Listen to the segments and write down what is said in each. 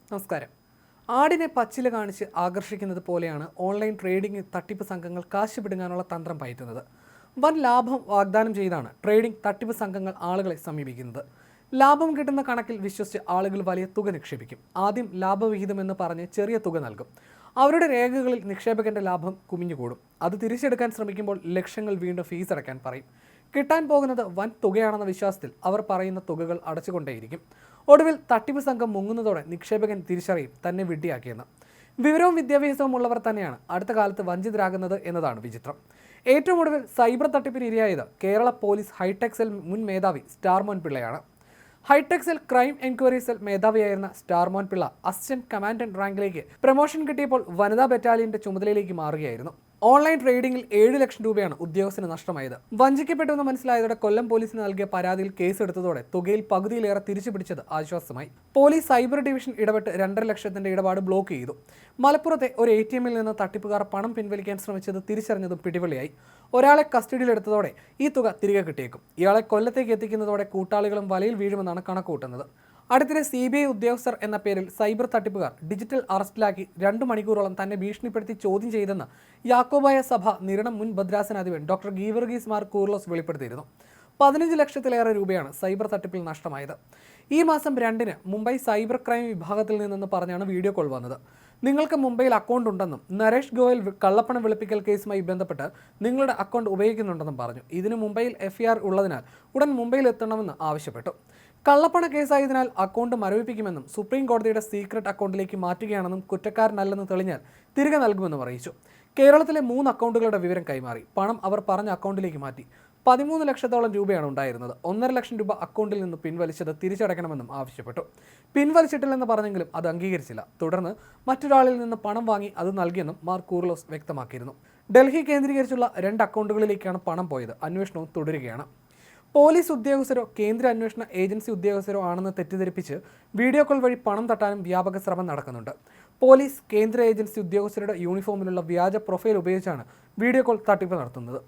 നമസ്കാരം. ആടിനെ പച്ചില കാണിച്ച് ആകർഷിക്കുന്നത് പോലെയാണ് ഓൺലൈൻ ട്രേഡിംഗ് തട്ടിപ്പ് സംഘങ്ങൾ കാശ് പിടുങ്ങാനുള്ള തന്ത്രം പയറ്റുന്നത്. വൻ ലാഭം വാഗ്ദാനം ചെയ്താണ് ട്രേഡിംഗ് തട്ടിപ്പ് സംഘങ്ങൾ ആളുകളെ സമീപിക്കുന്നത്. ലാഭം കിട്ടുന്ന കണക്കിൽ വിശ്വസിച്ച് ആളുകൾ വലിയ തുക നിക്ഷേപിക്കും. ആദ്യം ലാഭവിഹിതമെന്ന് പറഞ്ഞ് ചെറിയ തുക നൽകും. അവരുടെ രേഖകളിൽ നിക്ഷേപകന്റെ ലാഭം കുമിഞ്ഞുകൂടും. അത് തിരിച്ചെടുക്കാൻ ശ്രമിക്കുമ്പോൾ ലക്ഷങ്ങൾ വീണ്ടും ഫീസ് അടയ്ക്കാൻ പറയും. കിട്ടാൻ പോകുന്നത് വൻ തുകയാണെന്ന വിശ്വാസത്തിൽ അവർ പറയുന്ന തുകകൾ അടച്ചുകൊണ്ടേയിരിക്കും. ഒടുവിൽ തട്ടിപ്പ് സംഘം മുങ്ങുന്നതോടെ നിക്ഷേപകൻ തിരിച്ചറിയും തന്നെ വിഡ്ഢിയാക്കിയെന്ന്. വിവരവും വിദ്യാഭ്യാസവും ഉള്ളവർ തന്നെയാണ് അടുത്ത കാലത്ത് വഞ്ചിതരാകുന്നത് എന്നതാണ് വിചിത്രം. ഏറ്റവും ഒടുവിൽ സൈബർ തട്ടിപ്പിന് ഇരയായത് കേരള പോലീസ് ഹൈടെക് സെൽ മുൻ മേധാവി സ്റ്റാർമോൻ പിള്ളയാണ്. Hitech cell crime enquiry cell മേധാവിയായിരുന്ന സ്റ്റാർമോൻ പിള്ള അസിസ്റ്റന്റ് കമാൻഡന്റ് റാങ്കിലേക്ക് പ്രമോഷൻ കിട്ടിയപ്പോൾ വനിതാ ബറ്റാലിയന്റെ ചുമതലയിലേക്ക് മാറുകയായിരുന്നു. ഓൺലൈൻ ട്രേഡിംഗിൽ 7 ലക്ഷം രൂപയാണ് ഉദ്യോഗസ്ഥന് നഷ്ടമായത്. വഞ്ചിക്കപ്പെട്ടുവെന്ന് മനസ്സിലായതോടെ കൊല്ലം പോലീസിന് നൽകിയ പരാതിയിൽ കേസെടുത്തതോടെ തുകയിൽ പകുതിയിലേറെ തിരിച്ചുപിടിച്ചത് ആശ്വാസമായി. പോലീസ് സൈബർ ഡിവിഷൻ ഇടപെട്ട് 2.5 ലക്ഷത്തിന്റെ ഇടപാട് ബ്ലോക്ക് ചെയ്തു. മലപ്പുറത്തെ ഒരു ATM-ൽ നിന്ന് തട്ടിപ്പുകാർ പണം പിൻവലിക്കാൻ ശ്രമിച്ചത് തിരിച്ചറിഞ്ഞതും പിടിവള്ളിയായി. ഒരാളെ കസ്റ്റഡിയിലെടുത്തതോടെ ഈ തുക തിരികെ കിട്ടിയേക്കും. ഇയാളെ കൊല്ലത്തേക്ക് എത്തിക്കുന്നതോടെ കൂട്ടാളികളും വലയിൽ വീഴുമെന്നാണ് കണക്കുകൂട്ടുന്നത്. അടുത്തിടെ CBI ഉദ്യോഗസ്ഥർ എന്ന പേരിൽ സൈബർ തട്ടിപ്പുകാർ ഡിജിറ്റൽ അറസ്റ്റിലാക്കി 2 മണിക്കൂറോളം തന്നെ ഭീഷണിപ്പെടുത്തി ചോദ്യം ചെയ്തെന്ന് യാക്കോബായ സഭ നിരണം മുൻ ഭദ്രാസനാധിപൻ ഡോക്ടർ ഗീവർഗീസ് മാർ കൂർലോസ് വെളിപ്പെടുത്തിയിരുന്നു. 15 ലക്ഷത്തിലേറെ രൂപയാണ് സൈബർ തട്ടിപ്പിൽ നഷ്ടമായത്. ഈ മാസം 2-ന് മുംബൈ സൈബർ ക്രൈം വിഭാഗത്തിൽ നിന്നെന്ന് പറഞ്ഞാണ് വീഡിയോ കോൾ വന്നത്. നിങ്ങൾക്ക് മുംബൈയിൽ അക്കൗണ്ട് ഉണ്ടെന്നും നരേഷ് ഗോയൽ കള്ളപ്പണം വെളുപ്പിക്കൽ കേസുമായി ബന്ധപ്പെട്ട് നിങ്ങളുടെ അക്കൗണ്ട് ഉപയോഗിക്കുന്നുണ്ടെന്നും പറഞ്ഞു. ഇതിന് മുംബൈയിൽ FIR ഉള്ളതിനാൽ ഉടൻ മുംബൈയിൽ എത്തണമെന്ന് ആവശ്യപ്പെട്ടു. കള്ളപ്പണ കേസായതിനാൽ അക്കൗണ്ട് മരവിപ്പിക്കുമെന്നും സുപ്രീം കോടതിയുടെ സീക്രട്ട് അക്കൗണ്ടിലേക്ക് മാറ്റുകയാണെന്നും കുറ്റക്കാരനല്ലെന്ന് തെളിഞ്ഞാൽ തിരികെ നൽകുമെന്നും അറിയിച്ചു. കേരളത്തിലെ 3 അക്കൗണ്ടുകളുടെ വിവരം കൈമാറി. പണം അവർ പറഞ്ഞ അക്കൗണ്ടിലേക്ക് മാറ്റി. 13 ലക്ഷത്തോളം രൂപയാണ് ഉണ്ടായിരുന്നത്. 1.5 ലക്ഷം രൂപ അക്കൗണ്ടിൽ നിന്ന് പിൻവലിച്ചത് തിരിച്ചടയ്ക്കണമെന്നും ആവശ്യപ്പെട്ടു. പിൻവലിച്ചിട്ടില്ലെന്ന് പറഞ്ഞെങ്കിലും അത് അംഗീകരിച്ചില്ല. തുടർന്ന് മറ്റൊരാളിൽ നിന്ന് പണം വാങ്ങി അത് നൽകിയെന്നും മാർ കൂർലോസ് വ്യക്തമാക്കിയിരുന്നു. ഡൽഹി കേന്ദ്രീകരിച്ചുള്ള 2 അക്കൗണ്ടുകളിലേക്കാണ് പണം പോയത്. അന്വേഷണവും തുടരുകയാണ്. പോലീസ് ഉദ്യോഗസ്ഥരോ കേന്ദ്ര അന്വേഷണ ഏജൻസി ഉദ്യോഗസ്ഥരോ ആണെന്ന് തെറ്റിദ്ധരിപ്പിച്ച് വീഡിയോ കോൾ വഴി പണം തട്ടാനും വ്യാപക ശ്രമം നടക്കുന്നുണ്ട്. പോലീസ് കേന്ദ്ര ഏജൻസി ഉദ്യോഗസ്ഥരുടെ യൂണിഫോമിലുള്ള വ്യാജ പ്രൊഫൈൽ ഉപയോഗിച്ചാണ് വീഡിയോ കോൾ തട്ടിപ്പ് നടത്തുന്നത്.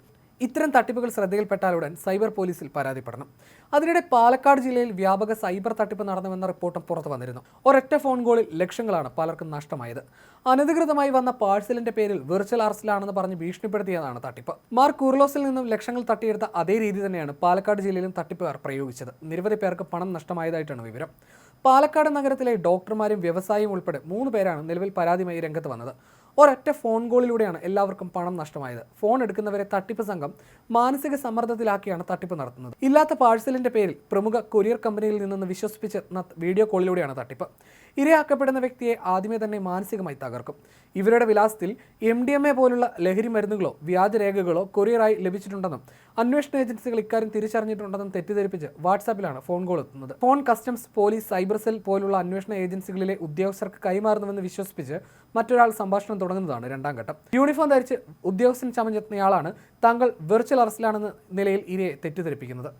ഇത്തരം തട്ടിപ്പുകൾ ശ്രദ്ധയിൽപ്പെട്ടാലുടൻ സൈബർ പോലീസിൽ പരാതിപ്പെടണം. അതിനിടെ പാലക്കാട് ജില്ലയിൽ വ്യാപക സൈബർ തട്ടിപ്പ് നടന്നുവെന്ന റിപ്പോർട്ടും പുറത്തു വന്നിരുന്നു. ഒരൊറ്റ ഫോൺ കോളിൽ ലക്ഷങ്ങളാണ് പലർക്കും നഷ്ടമായത്. അനധികൃതമായി വന്ന പാഴ്സലിന്റെ പേരിൽ വിർച്വൽ അറസ്റ്റിലാണെന്ന് പറഞ്ഞ് ഭീഷണിപ്പെടുത്തിയതാണ് തട്ടിപ്പ്. മാർ കൂർലോസിൽ നിന്നും ലക്ഷങ്ങൾ തട്ടിയെടുത്ത അതേ രീതി തന്നെയാണ് പാലക്കാട് ജില്ലയിലും തട്ടിപ്പുകാർ പ്രയോഗിച്ചത്. നിരവധി പേർക്ക് പണം നഷ്ടമായതായിട്ടാണ് വിവരം. പാലക്കാട് നഗരത്തിലെ ഡോക്ടർമാരും വ്യവസായിയും ഉൾപ്പെടെ 3 പേരാണ് നിലവിൽ പരാതിയുമായി രംഗത്ത് വന്നത്. ഒരൊറ്റ ഫോൺ കോളിലൂടെയാണ് എല്ലാവർക്കും പണം നഷ്ടമായത്. ഫോൺ എടുക്കുന്നവരെ തട്ടിപ്പ് സംഘം മാനസിക സമ്മർദ്ദത്തിലാക്കിയാണ് തട്ടിപ്പ് നടത്തുന്നത്. ഇല്ലാത്ത പാഴ്സലിന്റെ പേരിൽ പ്രമുഖ കൊറിയർ കമ്പനിയിൽ നിന്ന് വിശ്വസിപ്പിച്ച് വീഡിയോ കോളിലൂടെയാണ് തട്ടിപ്പ്. ഇരയാക്കപ്പെടുന്ന വ്യക്തിയെ ആദ്യമേ തന്നെ മാനസികമായി തകർക്കും. ഇവരുടെ വിലാസത്തിൽ MDMA പോലുള്ള ലഹരി മരുന്നുകളോ വ്യാജരേഖകളോ കൊറിയറായി ലഭിച്ചിട്ടുണ്ടെന്നും അന്വേഷണ ഏജൻസികൾ ഇക്കാര്യം തിരിച്ചറിഞ്ഞിട്ടുണ്ടെന്നും തെറ്റിദ്ധരിപ്പിച്ച് വാട്സാപ്പിലാണ് ഫോൺ കോൾ എത്തുന്നത്. Phone customs, police, cyber cell പോലുള്ള അന്വേഷണ ഏജൻസികളിലെ ഉദ്യോഗസ്ഥർക്ക് കൈമാറുന്നുവെന്ന് വിശ്വസിപ്പിച്ച് മറ്റൊരാൾ സംഭാഷണം തുടങ്ങുന്നതാണ് 2ാം ഘട്ടം. യൂണിഫോം ധരിച്ച് ഉദ്യോഗസ്ഥൻ ചമഞ്ഞെത്തുന്നയാളാണ് താങ്കൾ വിർച്വൽ അറസ്റ്റിലാണെന്ന നിലയിൽ ഇരയെ തെറ്റിദ്ധരിപ്പിക്കുന്നത്.